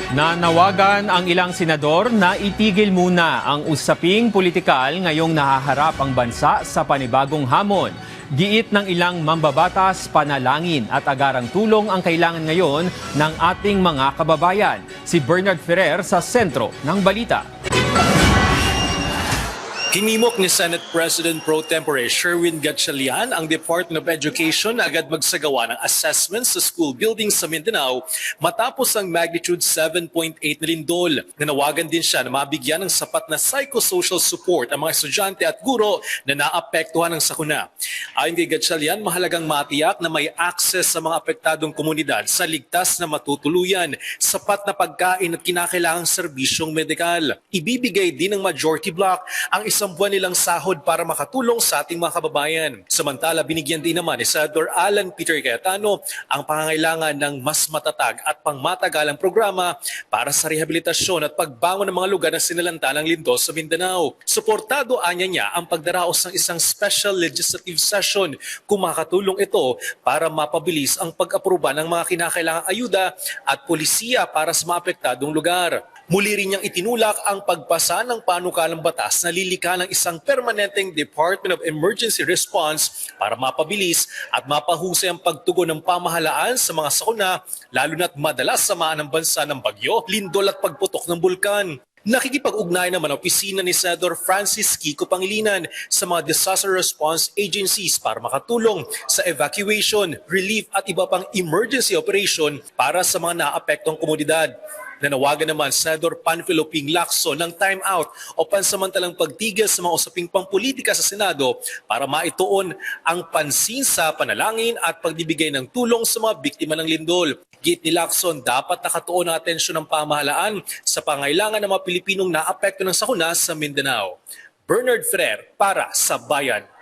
Nanawagan ang ilang senador na itigil muna ang usaping politikal ngayong nahaharap ang bansa sa panibagong hamon. Giit ng ilang mambabatas, panalangin at agarang tulong ang kailangan ngayon ng ating mga kababayan. Si Bernard Ferrer sa sentro ng balita. Hinimok ni Senate President Pro Tempore Sherwin Gatchalian ang Department of Education na agad magsagawa ng assessment sa school buildings sa Mindanao matapos ang magnitude 7.8 na lindol. Nanawagan din siya na mabigyan ng sapat na psychosocial support ang mga estudyante at guro na naapektuhan ng sakuna. Ayon kay Gatchalian, mahalagang matiyak na may access sa mga apektadong komunidad sa ligtas na matutuluyan, sapat na pagkain at kinakailangang serbisyong medikal. Ibibigay din ng majority block ang isang buwan nilang sahod para makatulong sa ating mga kababayan. Samantala, binigyan din naman ni Senator Alan Peter Cayetano ang pangangailangan ng mas matatag at pangmatagalang programa para sa rehabilitasyon at pagbangon ng mga lugar na sinalanta ng lindol sa Mindanao. Suportado anya niya ang pagdaraos ng isang special legislative session kung makatulong ito para mapabilis ang pag-aproba ng mga kinakailangang ayuda at polisiya para sa mga apektadong lugar. Muli rin niyang itinulak ang pagpasa ng panukalang batas na lilikha ng isang permanenteng Department of Emergency Response para mapabilis at mapahusay ang pagtugon ng pamahalaan sa mga sakuna, lalo na't madalas samaan ng bansa ng bagyo, lindol at pagputok ng bulkan. Nakikipag-ugnay naman ang opisina ni Senador Francis Kiko Pangilinan sa mga disaster response agencies para makatulong sa evacuation, relief at iba pang emergency operation para sa mga naapektong komunidad. Nanawagan naman Senador Panfilo Ping Lacson ng time-out o pansamantalang pagtigil sa mga usaping pampolitika sa Senado para maituon ang pansin sa panalangin at pagbibigay ng tulong sa mga biktima ng lindol. Git ni Lacson, dapat nakatuon ang atensyon ng pamahalaan sa pangailangan ng mga Pilipinong naapekto ng sakuna sa Mindanao. Bernard Ferrer para sa Bayan.